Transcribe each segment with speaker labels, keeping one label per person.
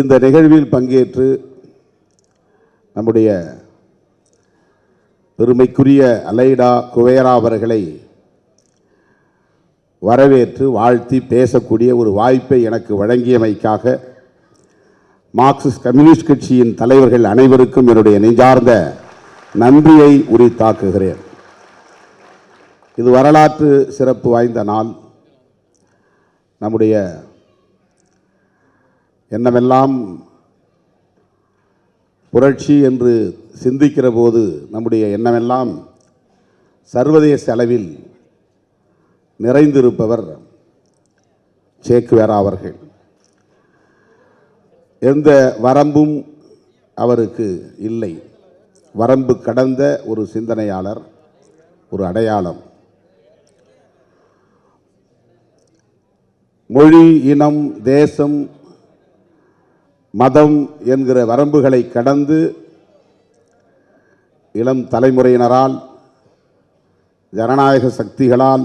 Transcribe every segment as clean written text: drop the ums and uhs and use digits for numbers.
Speaker 1: இந்த நிகழ்வில் பங்கேற்று நம்முடைய பெருமைக்குரிய அலைடா குவேரா அவர்களை வரவேற்று வாழ்த்தி பேசக்கூடிய ஒரு வாய்ப்பை எனக்கு வழங்கியமைக்காக மார்க்சிஸ்ட் கம்யூனிஸ்ட் கட்சியின் தலைவர்கள் அனைவருக்கும் என்னுடைய நெஞ்சார்ந்த நன்றியை உரித்தாக்குகிறேன். இது வரலாற்று சிறப்பு வாய்ந்த நாள். நம்முடைய என்னமெல்லாம் புரட்சி என்று சிந்திக்கிற போது நம்முடைய எண்ணமெல்லாம் சர்வதேச அளவில் நிறைந்திருப்பவர் குவேரா அவர்கள். எந்த வரம்பும் அவருக்கு இல்லை. வரம்பு கடந்த ஒரு சிந்தனையாளர், ஒரு அடையாளம். மொழி, இனம், தேசம், மதம் என்கிற வரம்புகளை கடந்து இளம் தலைமுறையினரால், ஜனநாயக சக்திகளால்,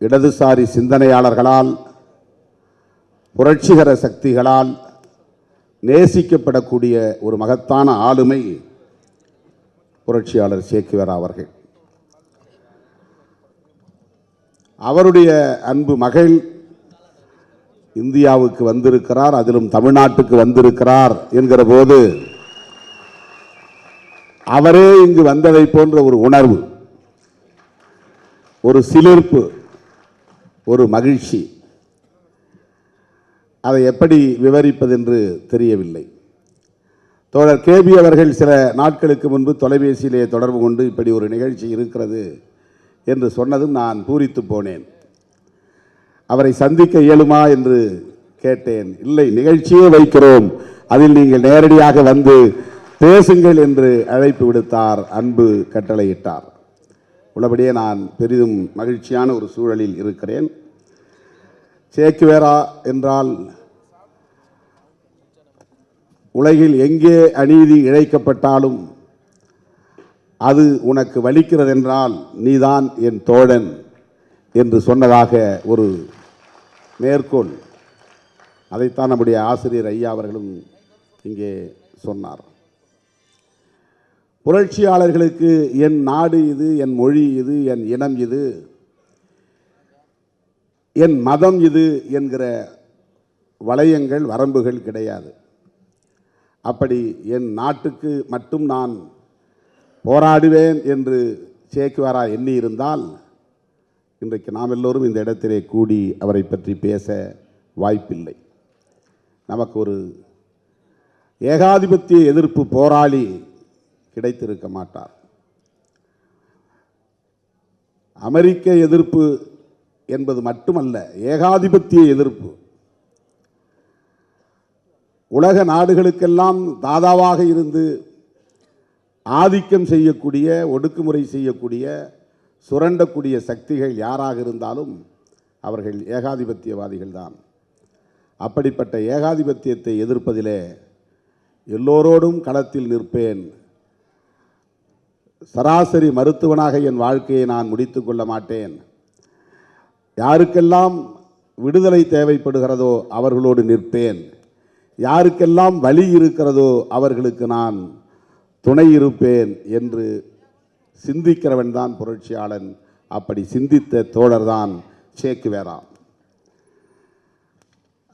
Speaker 1: இடதுசாரி சிந்தனையாளர்களால், புரட்சிகர சக்திகளால் நேசிக்கப்படக்கூடிய ஒரு மகத்தான ஆளுமை புரட்சியாளர் குவேரா அவர்கள். அவருடைய அன்பு மகள் இந்தியாவுக்கு வந்திருக்கிறார், அதிலும் தமிழ்நாட்டுக்கு வந்திருக்கிறார் என்கிற போது அவரே இங்கு வந்ததை போன்ற ஒரு உணர்வு, ஒரு சிலிர்ப்பு, ஒரு மகிழ்ச்சி. அதை எப்படி விவரிப்பது என்று தெரியவில்லை. தோழர் கேபி அவர்கள் சில நாட்களுக்கு முன்பு தொலைபேசியிலே தொடர்பு கொண்டு இப்படி ஒரு நிகழ்ச்சி இருக்கிறது என்று சொன்னதும் நான் பூரித்து போனேன். அவரை சந்திக்க இயலுமா என்று கேட்டேன். இல்லை, நிகழ்ச்சியே வைக்கிறோம், அதில் நீங்கள் நேரடியாக வந்து பேசுங்கள் என்று அழைப்பு விடுத்தார், அன்பு கட்டளையிட்டார். உள்ளபடியே நான் பெரிதும் மகிழ்ச்சியான ஒரு சூழலில் இருக்கிறேன். குவேரா என்றால் உலகில் எங்கே அநீதி இழைக்கப்பட்டாலும் அது உனக்கு வலிக்கிறதென்றால் நீதான் என் தோழன் என்று சொன்னதாக ஒரு மேற்கோள். அதைத்தான் நம்முடைய ஆசிரியர் ஐயா அவர்களும் இங்கே சொன்னார். புரட்சியாளர்களுக்கு என் நாடு இது, என் மொழி இது, என் இனம் இது, என் மதம் இது என்கிற வளையங்கள், வரம்புகள் கிடையாது. அப்படி என் நாட்டுக்கு மட்டும் நான் போராடுவேன் என்று குவேரா எண்ணி இருந்தால் இன்றைக்கு நாம் எல்லோரும் இந்த இடத்திலே கூடி அவரை பற்றி பேச வாய்ப்பில்லை. நமக்கு ஒரு ஏகாதிபத்திய எதிர்ப்பு போராளி கிடைத்திருக்க மாட்டார். அமெரிக்க எதிர்ப்பு என்பது மட்டுமல்ல, ஏகாதிபத்திய எதிர்ப்பு. உலக நாடுகளுக்கெல்லாம் தாதாவாக இருந்து ஆதிக்கம் செய்யக்கூடிய, ஒடுக்குமுறை செய்யக்கூடிய, சுரண்டக்கூடிய சக்திகள் யாராக இருந்தாலும் அவர்கள் ஏகாதிபத்தியவாதிகள் தான். அப்படிப்பட்ட ஏகாதிபத்தியத்தை எதிர்ப்பதிலே எல்லோரோடும் களத்தில் நிற்பேன். சராசரி மருத்துவனாக என் வாழ்க்கையை நான் முடித்து கொள்ள மாட்டேன். யாருக்கெல்லாம் விடுதலை தேவைப்படுகிறதோ அவர்களோடு நிற்பேன். யாருக்கெல்லாம் வலி இருக்கிறதோ அவர்களுக்கு நான் துணை இருப்பேன் என்று சிந்திக்கிறவன் தான் புரட்சியாளன். அப்படி சிந்தித்த தோழர்தான் குவேரா.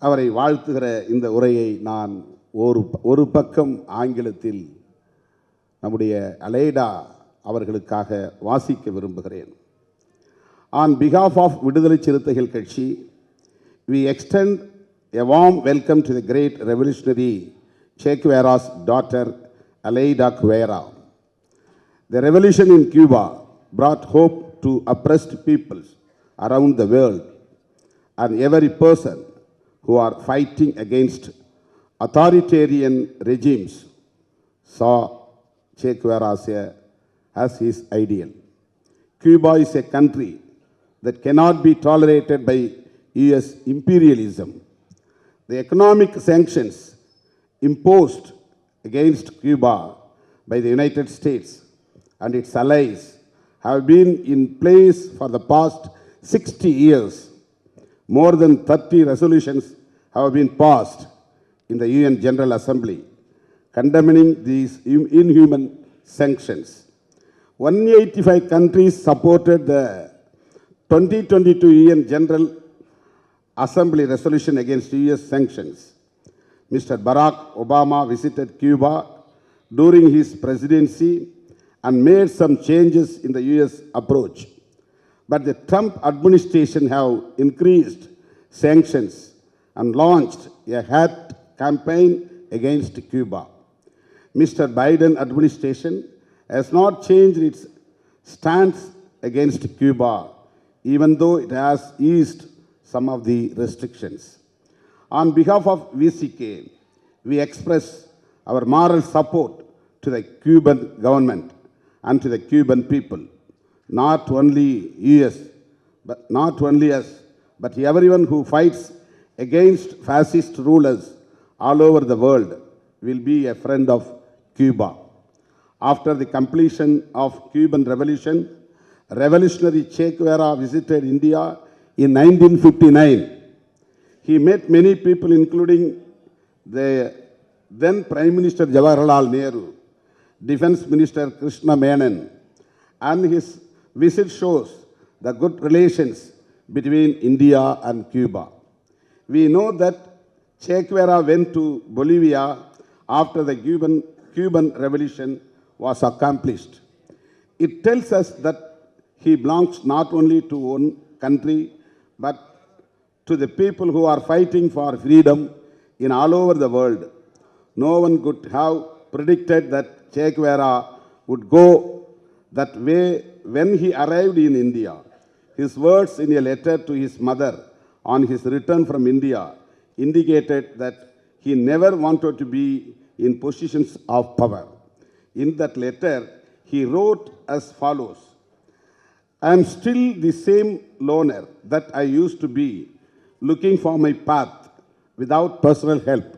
Speaker 1: அவரை வாழ்த்துகிற இந்த உரையை நான் ஒரு பக்கம் ஆங்கிலத்தில் நம்முடைய அலைடா அவர்களுக்காக வாசிக்க விரும்புகிறேன். On behalf of விடுதலை சிறுத்தைகள் கட்சி, we extend a warm welcome to the great revolutionary Guevara's daughter Aleida Guevara. The revolution in Cuba brought hope to oppressed peoples around the world, and every person who are fighting against authoritarian regimes saw Guevara as his ideal. Cuba is a country that cannot be tolerated by US imperialism. The economic sanctions imposed against Cuba by the United States and its allies have been in place for the past 60 years. More than 30 resolutions have been passed in the UN General Assembly condemning these inhuman sanctions. 185 countries supported the 2022 UN General Assembly resolution against US sanctions. Mr. Barack Obama visited Cuba during his presidency and made some changes in the US approach. But the Trump administration have increased sanctions and launched a hate campaign against Cuba. Mr. Biden administration has not changed its stance against Cuba, even though it has eased some of the restrictions. On behalf of VCK, we express our moral support to the Cuban government and to the Cuban people. Not only us, but everyone who fights against fascist rulers all over the world will be a friend of Cuba. After the completion of Cuban Revolution, revolutionary Che Guevara visited India in 1959. He met many people, including the then Prime Minister Jawaharlal Nehru, Defense Minister Krishna Menon, and his visit shows the good relations between India and Cuba. We know that Che Guevara went to Bolivia after the Cuban Revolution was accomplished. It tells us that he belongs not only to one country, but to the people who are fighting for freedom in all over the world. No one could have predicted that Che Guevara would go that way when he arrived in India. His words in a letter to his mother on his return from India indicated that he never wanted to be in positions of power. In that letter, he wrote as follows: I am still the same loner that I used to be, looking for my path without personal help.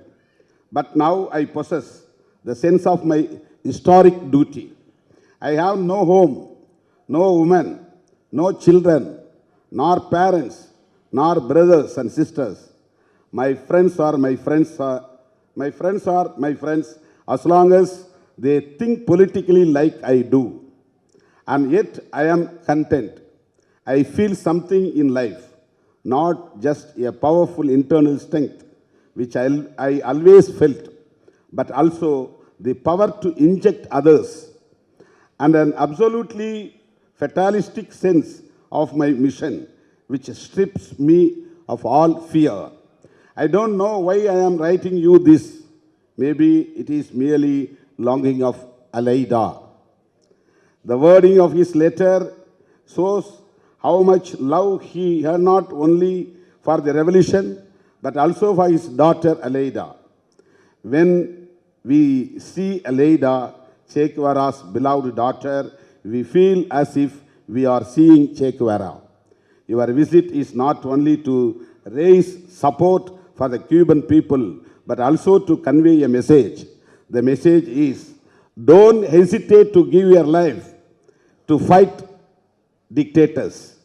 Speaker 1: But now I possess the sense of my historic duty. I have no home, no woman, no children, nor parents, nor brothers and sisters. My friends are my friends as long as they think politically like I do. And yet I am content. I feel something in life, not just a powerful internal strength, which I always felt, but also the power to inject others, and an absolutely fatalistic sense of my mission, which strips me of all fear. I don't know why I am writing you this. Maybe it is merely longing of Aleida. The wording of his letter shows how much love he had not only for the revolution, but also for his daughter Aleida. When we see Aleida, Che Guevara's beloved daughter, we feel as if we are seeing Che Guevara. Your visit is not only to raise support for the Cuban people, but also to convey a message. The message is, don't hesitate to give your life to fight dictators.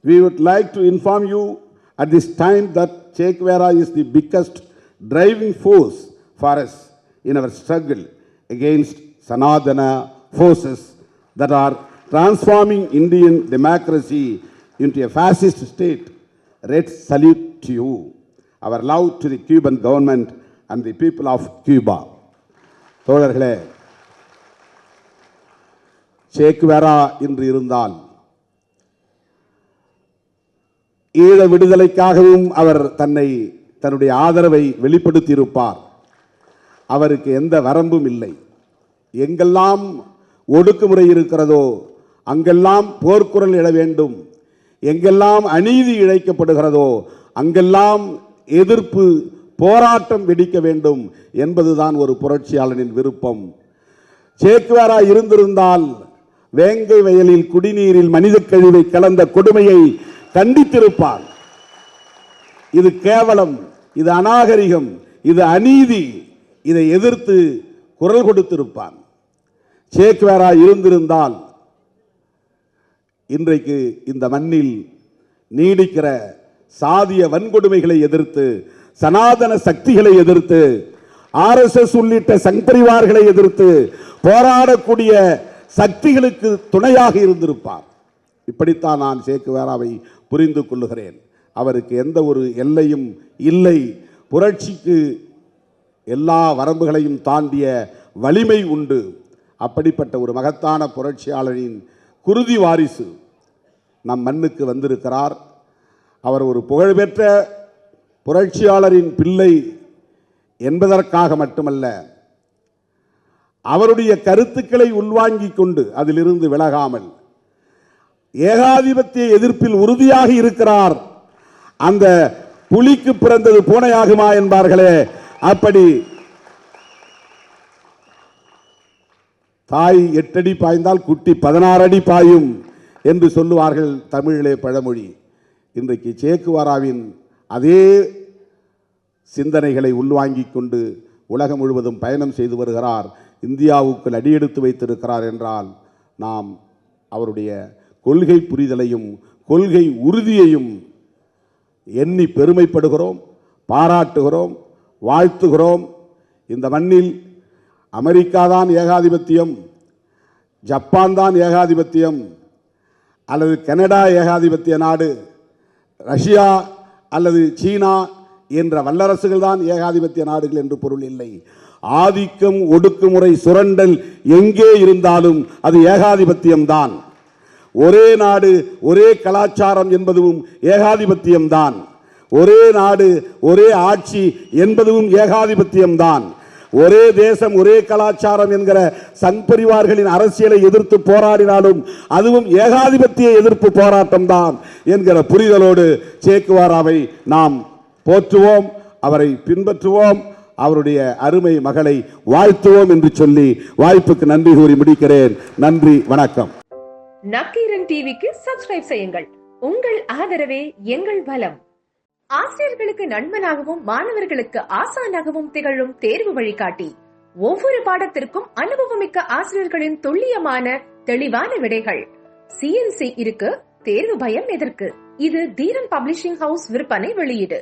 Speaker 1: We would like to inform you at this time that Che Guevara is the biggest driving force for us in our struggle against Sanadana forces that are transforming Indian democracy into a fascist state. Red salute to you. Our love to the Cuban government and the people of Cuba. தோழர்களே, Che Guevara இன்று இருந்தால் ஈழ விடுதலைக்காகவும் அவர் தன்னுடைய ஆதரவை வெளிப்படுத்தியிருப்பார். அவருக்கு எந்த வரம்பும் இல்லை. எங்கெல்லாம் ஒடுக்குமுறை இருக்கிறதோ அங்கெல்லாம் போர்க்குரல் எழ வேண்டும். எங்கெல்லாம் அநீதி இழைக்கப்படுகிறதோ அங்கெல்லாம் எதிர்ப்பு போராட்டம் வெடிக்க வேண்டும் என்பதுதான் ஒரு புரட்சியாளனின் விருப்பம். Che Guevara இருந்திருந்தால் வேங்கை வயலில் குடிநீரில் மனித கழிவை கலந்த கொடுமையை கண்டித்திருப்பார். இது கேவலம், இது அநாகரிகம், இது அநீதி, இதை எதிர்த்து குரல் கொடுத்திருப்பான். Che Guevara இருந்திருந்தால் இன்றைக்கு இந்த மண்ணில் நீடிக்கிற சாதிய வன்கொடுமைகளை எதிர்த்து, சனாதன சக்திகளை எதிர்த்து, RSS உள்ளிட்ட சங்பரிவார்களை எதிர்த்து போராடக்கூடிய சக்திகளுக்கு துணையாக இருந்திருப்பார். இப்படித்தான் நான் குவேராவை புரிந்து கொள்ளுகிறேன். அவருக்கு எந்த ஒரு எல்லையும் இல்லை. புரட்சிக்கு எல்லா வரம்புகளையும் தாண்டிய வலிமை உண்டு. அப்படிப்பட்ட ஒரு மகத்தான புரட்சியாளரின் குருதி வாரிசு நம் மண்ணுக்கு வந்திருக்கிறார். அவர் ஒரு புகழ்பெற்ற புரட்சியாளரின் பிள்ளை என்பதற்காக மட்டுமல்ல, அவருடைய கருத்துக்களை உள்வாங்கிக் கொண்டு அதிலிருந்து விலகாமல் ஏகாதிபத்திய எதிர்ப்பில் உறுதியாக இருக்கிறார். அந்த புலிக்கு பிறந்தது பூனையாகுமா என்பார்களே, அப்படி தாய் 8 அடி பாய்ந்தால் குட்டி 16 அடி பாயும் என்று சொல்லுவார்கள் தமிழிலே பழமொழி. இன்றைக்கு குவேராவின் அதே சிந்தனைகளை உள்வாங்கிக் கொண்டு உலகம் முழுவதும் பயணம் செய்து வருகிறார். இந்தியாவுக்கு அடியெடுத்து வைத்திருக்கிறார் என்றால் நாம் அவருடைய கொள்கை புரிதலையும் கொள்கை உறுதியையும் எண்ணி பெருமைப்படுகிறோம், பாராட்டுகிறோம், வாழ்த்துகிறோம். இந்த மண்ணில் அமெரிக்கா தான் ஏகாதிபத்தியம், ஜப்பான் தான் ஏகாதிபத்தியம், அல்லது கனடா ஏகாதிபத்திய நாடு, ரஷ்யா அல்லது சீனா என்ற வல்லரசுகள் தான் ஏகாதிபத்திய நாடுகள் என்று பொருள் இல்லை. ஆதிக்கம், ஒடுக்குமுறை, சுரண்டல் எங்கே இருந்தாலும் அது ஏகாதிபத்தியம்தான். ஒரே நாடு ஒரே கலாச்சாரம் என்பதும் ஏகாதிபத்தியம்தான். ஒரே நாடு ஒரே ஆட்சி என்பதும் ஏகாதிபத்தியம்தான். ஒரே தேசம் ஒரே கலாச்சாரம் என்கிற சங்பரிவார்களின் அரசியலை எதிர்த்து போராடினாலும் அதுவும் ஏகாதிபத்திய எதிர்ப்பு போராட்டம் தான் என்கிற புரிதலோடு குவேராவை நாம் போற்றுவோம், அவரை பின்பற்றுவோம், அவருடைய அருமை மகளை வாழ்த்துவோம் என்று சொல்லி வாய்ப்புக்கு நன்றி கூறி முடிக்கிறேன். நன்றி, வணக்கம்.
Speaker 2: நக்கீரன் டிவிக்கு சப்ஸ்கிரைப் செய்யுங்கள். உங்கள் ஆதரவே எங்கள் பலம். ஆசிரியர்களுக்கு நண்பனாகவும் மாணவர்களுக்கு ஆசானாகவும் திகழும் தேர்வு வழிகாட்டி. ஒவ்வொரு பாடத்திற்கும் அனுபவமிக்க ஆசிரியர்களின் துல்லியமான தெளிவான விடைகள். CNC இருக்கு, தேர்வு பயம் எதற்கு? இது தீரன் பப்ளிஷிங் ஹவுஸ் விற்பனை வெளியீடு.